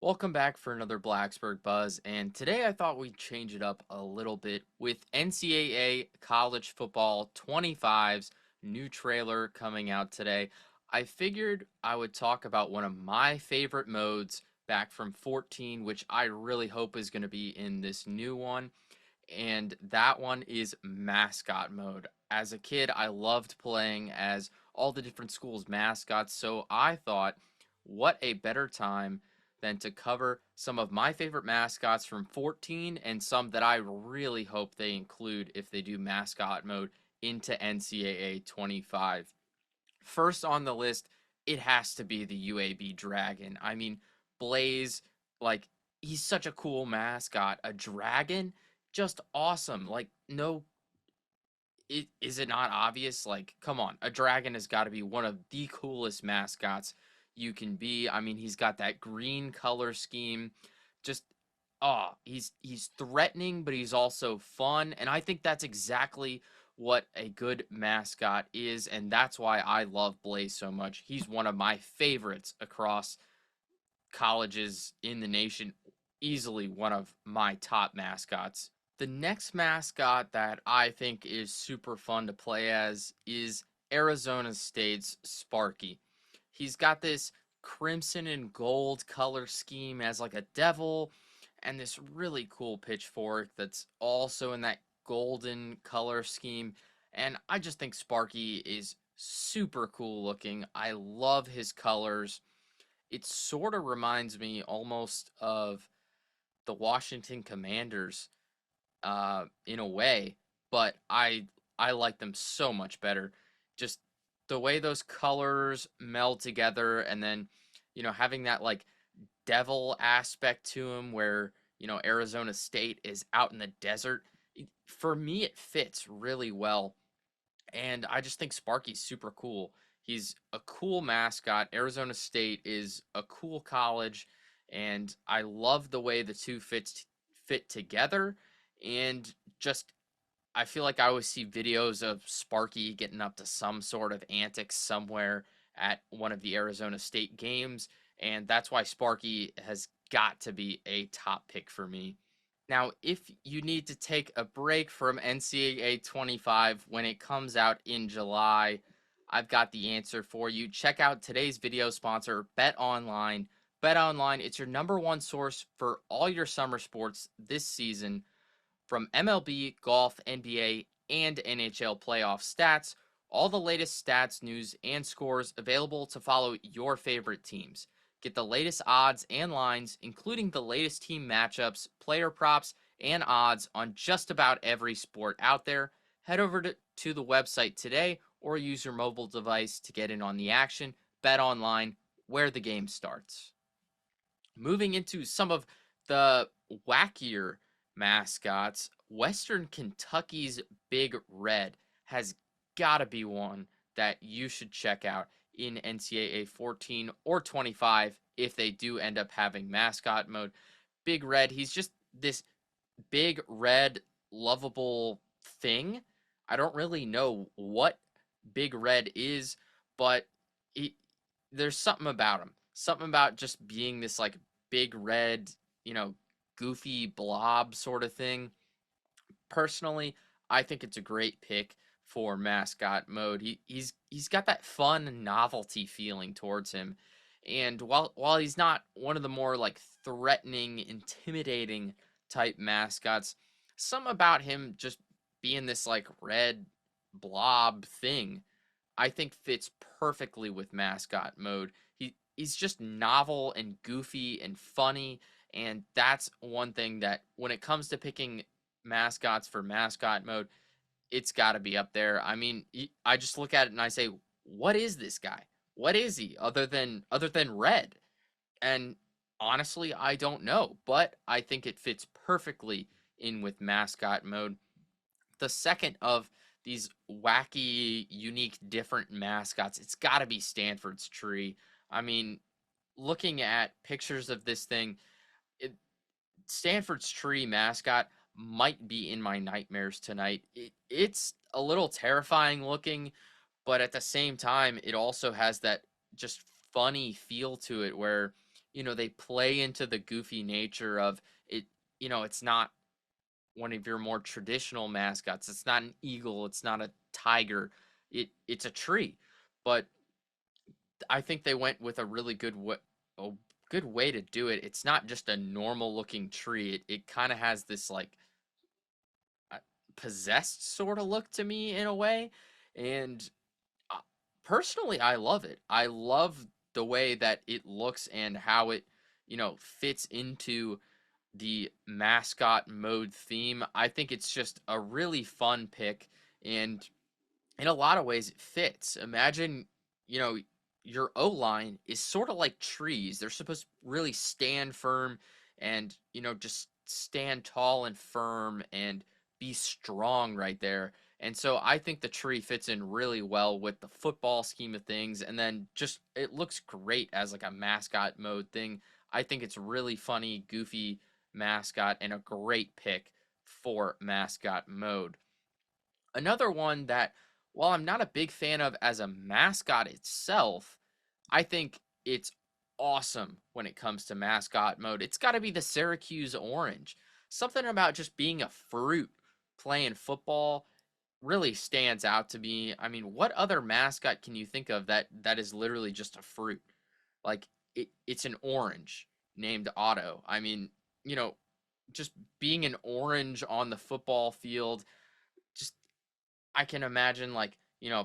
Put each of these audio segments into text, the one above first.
Welcome back for another Blacksburg Buzz, and today I thought we'd change it up a little bit with NCAA College Football 25's new trailer coming out today. I figured I would talk about one of my favorite modes back from 14, which I really hope is going to be in this new one, and that one is Mascot mode. As a kid, I loved playing as all the different schools' mascots, so I thought, what a better time than to cover some of my favorite mascots from 14 and some that I really hope they include if they do mascot mode into NCAA 25. First on the list, it has to be the UAB Dragon. I mean, Blaze, like, he's such a cool mascot. A dragon, just awesome. Like, no, is it not obvious? Like, come on, a dragon has got to be one of the coolest mascots you can be. I mean, he's got that green color scheme. Just he's threatening, but he's also fun, and I think that's exactly what a good mascot is, and that's why I love Blaze so much. He's one of my favorites across colleges in the nation, easily one of my top mascots. The next mascot that I think is super fun to play as is Arizona State's Sparky. He's got this crimson and gold color scheme as like a devil and this really cool pitchfork that's also in that golden color scheme. And I just think Sparky is super cool looking. I love his colors. It sort of reminds me almost of the Washington Commanders in a way, but I like them so much better. Just the way those colors meld together, and then having that like devil aspect to them, where Arizona State is out in the desert. For me, it fits really well, and I just think Sparky's super cool. He's a cool mascot. Arizona State is a cool college, and I love the way the two fit together. And just I feel like I always see videos of Sparky getting up to some sort of antics somewhere at one of the Arizona State games, and that's why Sparky has got to be a top pick for me. Now, if you need to take a break from NCAA 25 when it comes out in July, I've got the answer for you. Check out today's video sponsor, Bet Online. Bet Online, it's your number one source for all your summer sports this season, from MLB, golf, NBA, and NHL playoff stats. All the latest stats, news, and scores available to follow your favorite teams. Get the latest odds and lines, including the latest team matchups, player props, and odds on just about every sport out there. Head over to the website today or use your mobile device to get in on the action. Bet online, where the game starts. Moving into some of the wackier mascots, Western Kentucky's Big Red has got to be one that you should check out in NCAA 14 or 25 if they do end up having mascot mode. Big Red, he's just this big red lovable thing. I don't really know what Big Red is, but he, there's something about him. Something about just being this like big red, goofy blob sort of thing. Personally, I think it's a great pick for mascot mode. He's got that fun novelty feeling towards him. And while he's not one of the more like threatening, intimidating type mascots, some about him just being this like red blob thing I think fits perfectly with mascot mode. He's just novel and goofy and funny, and that's one thing that when it comes to picking mascots for mascot mode, it's got to be up there. I mean, I just look at it and I say, what is this guy? What is he other than red? And honestly, I don't know, but I think it fits perfectly in with mascot mode. The second of these wacky, unique, different mascots, it's got to be Stanford's Tree. I mean, looking at pictures of this thing, it, Stanford's Tree mascot might be in my nightmares tonight. It's a little terrifying looking, but at the same time, it also has that just funny feel to it where they play into the goofy nature of it. It's not one of your more traditional mascots. It's not an eagle, it's not a tiger. It's a tree. But I think they went with a good way to do it. It's not just a normal looking tree. It kind of has this like uh, possessed sort of look to me in a way. And uh, personally, I love it. I love the way that it looks and how it, fits into the mascot mode theme. I think it's just a really fun pick, and in a lot of ways it fits. Imagine, you know, your O line is sort of like trees. They're supposed to really stand firm and, just stand tall and firm and be strong right there. And so I think the tree fits in really well with the football scheme of things. And then just it looks great as like a mascot mode thing. I think it's really funny, goofy mascot and a great pick for mascot mode. Another one that, while I'm not a big fan of as a mascot itself, I think it's awesome when it comes to mascot mode. It's got to be the Syracuse Orange. Something about just being a fruit playing football really stands out to me. I mean, what other mascot can you think of that is literally just a fruit? Like it's an orange named Otto. I mean, you know, just being an orange on the football field, just I can imagine like,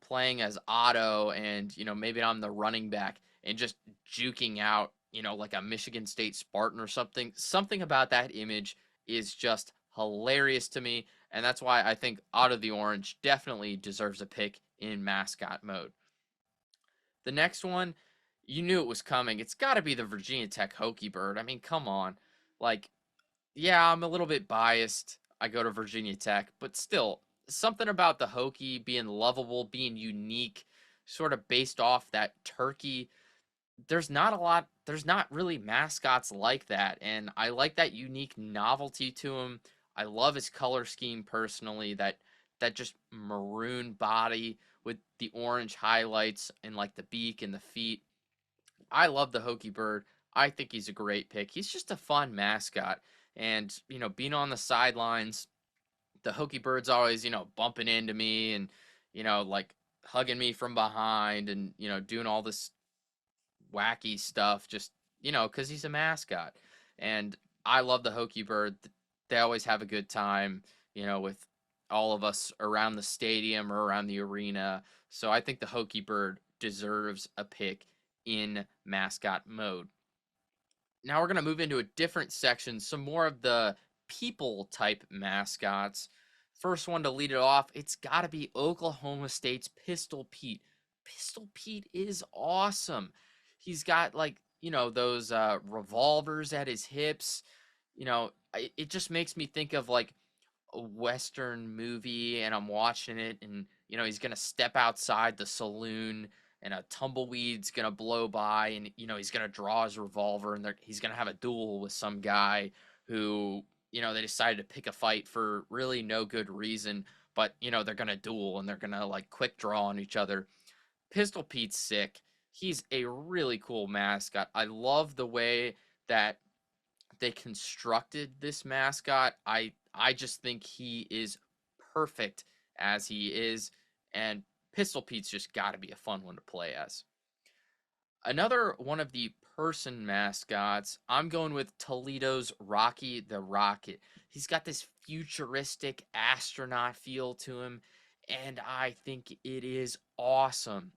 playing as Otto and, maybe I'm the running back and just juking out, like a Michigan State Spartan or something. Something about that image is just hilarious to me. And that's why I think Otto the Orange definitely deserves a pick in mascot mode. The next one, you knew it was coming. It's got to be the Virginia Tech Hokie Bird. I mean, come on. Like, yeah, I'm a little bit biased. I go to Virginia Tech, but still, something about the Hokie being lovable, being unique, sort of based off that turkey. There's not really mascots like that, and I like that unique novelty to him. I love his color scheme personally, that just maroon body with the orange highlights and like the beak and the feet. I love the Hokie Bird. I think he's a great pick. He's just a fun mascot. And, being on the sidelines, the Hokie Bird's always, bumping into me and, like hugging me from behind and, doing all this wacky stuff just, because he's a mascot. And I love the Hokie Bird. They always have a good time, with all of us around the stadium or around the arena. So I think the Hokie Bird deserves a pick in mascot mode. Now we're going to move into a different section, some more of the people type mascots. First one to lead it off, it's got to be Oklahoma State's Pistol Pete. Pistol Pete is awesome. He's got like, those revolvers at his hips. It just makes me think of like a Western movie and I'm watching it and he's gonna step outside the saloon and a tumbleweed's gonna blow by and he's gonna draw his revolver and he's gonna have a duel with some guy who they decided to pick a fight for really no good reason, but they're gonna duel and they're gonna like quick draw on each other. Pistol Pete's sick. He's a really cool mascot. I love the way that they constructed this mascot. I just think he is perfect as he is, and Pistol Pete's just got to be a fun one to play as. Another one of the person mascots, I'm going with Toledo's Rocky the Rocket. He's got this futuristic astronaut feel to him, and I think it is awesome.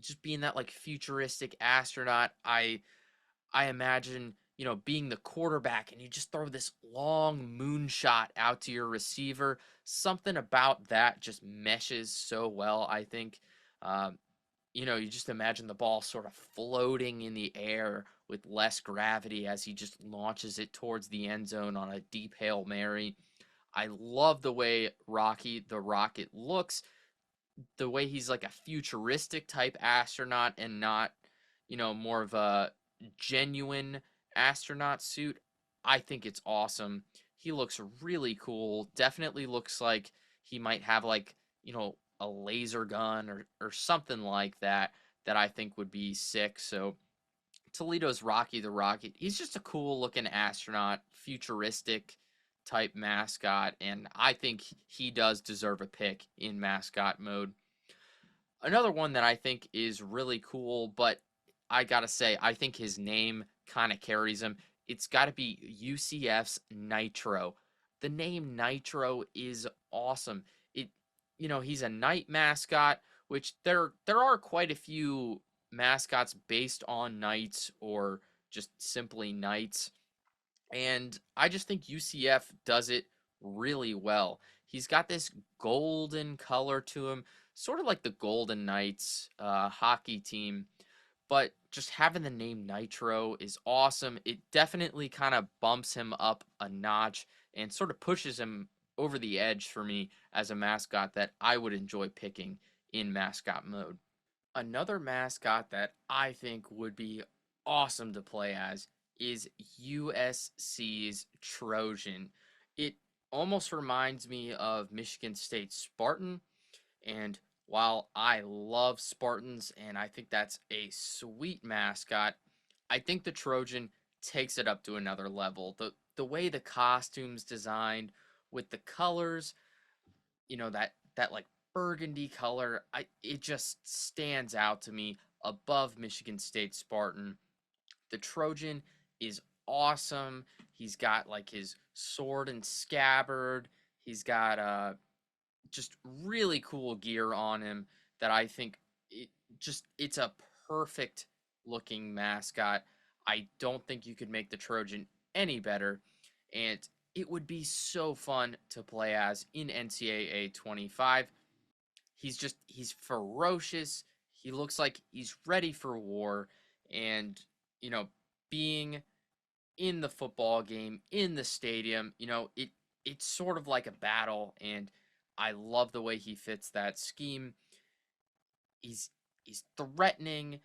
Just being that like futuristic astronaut, I imagine, being the quarterback and you just throw this long moonshot out to your receiver. Something about that just meshes so well, I think. Um, you just imagine the ball sort of floating in the air with less gravity as he just launches it towards the end zone on a deep Hail Mary. I love the way Rocky the Rocket looks, the way he's like a futuristic type astronaut and not, more of a genuine astronaut suit. I think it's awesome. He looks really cool. Definitely looks like he might have like, a laser gun or something like that that I think would be sick. So Toledo's Rocky the Rocket. He's just a cool looking astronaut, futuristic type mascot, and I think he does deserve a pick in mascot mode. Another one that I think is really cool, but I gotta say, I think his name kind of carries him. It's got to be UCF's Nitro. The name Nitro is awesome. It, he's a night mascot, which there are quite a few mascots based on knights or just simply knights. And I just think UCF does it really well. He's got this golden color to him, sort of like the Golden Knights hockey team. But just having the name Nitro is awesome. It definitely kind of bumps him up a notch and sort of pushes him over the edge for me as a mascot that I would enjoy picking in mascot mode. Another mascot that I think would be awesome to play as is USC's Trojan. It almost reminds me of Michigan State Spartan, and while I love Spartans and I think that's a sweet mascot, I think the Trojan takes it up to another level. The way the costume's designed with the colors, that like burgundy color, it just stands out to me above Michigan State Spartan. The Trojan is awesome. He's got like his sword and scabbard. He's got just really cool gear on him that I think it's a perfect looking mascot. I don't think you could make the Trojan any better, and it would be so fun to play as in NCAA 25. He's ferocious. He looks like he's ready for war, and you know, being in the football game in the stadium, it's sort of like a battle, and I love the way he fits that scheme. He's he's threatening.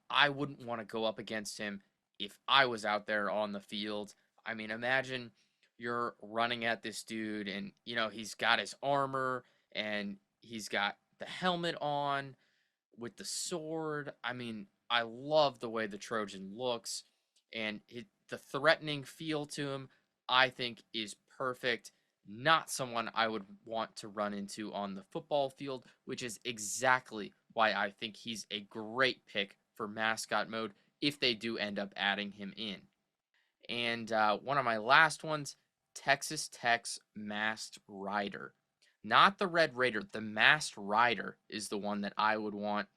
I wouldn't want to go up against him if I was out there on the field. I mean, imagine you're running at this dude and he's got his armor and he's got the helmet on with the sword. I mean, I love the way the Trojan looks and the threatening feel to him, I think is perfect. Not someone I would want to run into on the football field, which is exactly why I think he's a great pick for mascot mode if they do end up adding him in. And one of my last ones, Texas Tech's Masked Rider. Not the Red Raider, the Masked Rider is the one that I would want.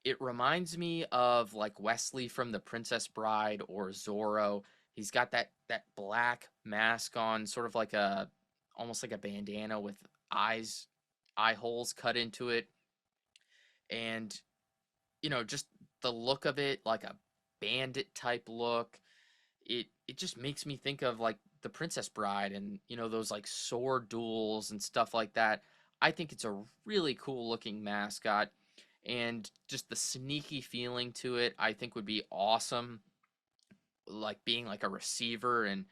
It reminds me of like Wesley from The Princess Bride or Zorro. He's got that black mask on, sort of like a almost like a bandana with eye holes cut into it. And just the look of it, like a bandit type look. It just makes me think of like The Princess Bride and those like sword duels and stuff like that. I think it's a really cool looking mascot and just the sneaky feeling to it I think would be awesome, like being like a receiver and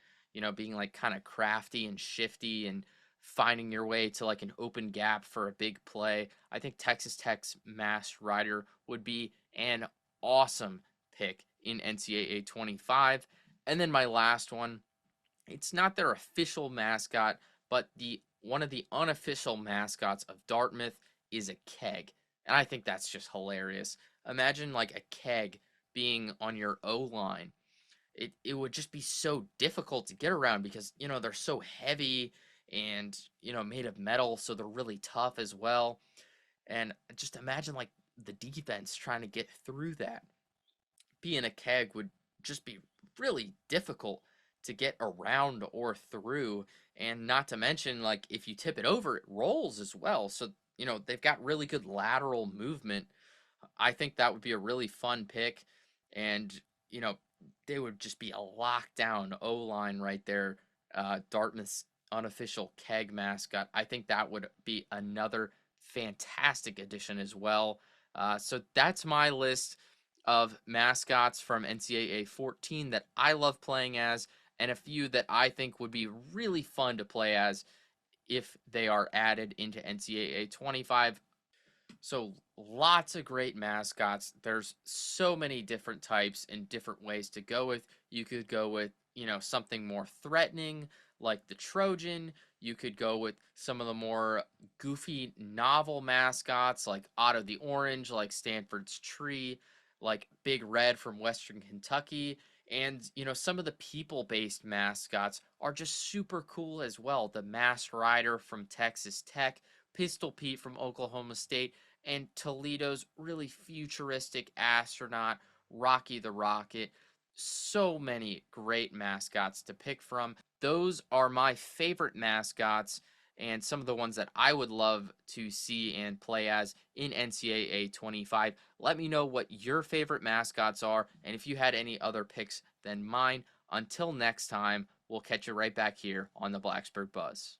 being like kind of crafty and shifty and finding your way to like an open gap for a big play. I think Texas Tech's Masked Rider would be an awesome pick in NCAA 25. And then my last one, it's not their official mascot, but the one of the unofficial mascots of Dartmouth is a keg. And I think that's just hilarious. Imagine like a keg being on your O line. It would just be so difficult to get around because they're so heavy and made of metal, so they're really tough as well. And just imagine like the defense trying to get through that. Being a keg would just be really difficult to get around or through, and not to mention like if you tip it over it rolls as well, so they've got really good lateral movement. I think that would be a really fun pick, and they would just be a lockdown O line right there. Dartmouth's unofficial keg mascot. I think that would be another fantastic addition as well. So that's my list of mascots from NCAA 14 that I love playing as, and a few that I think would be really fun to play as if they are added into NCAA 25. So lots of great mascots. There's so many different types and different ways to go with. You could go with, something more threatening like the Trojan. You could go with some of the more goofy novel mascots like Otto the Orange, like Stanford's Tree, like Big Red from Western Kentucky. And, some of the people-based mascots are just super cool as well. The Masked Rider from Texas Tech, Pistol Pete from Oklahoma State, and Toledo's really futuristic astronaut, Rocky the Rocket. So many great mascots to pick from. Those are my favorite mascots and some of the ones that I would love to see and play as in NCAA 25. Let me know what your favorite mascots are and if you had any other picks than mine. Until next time, we'll catch you right back here on the Blacksburg Buzz.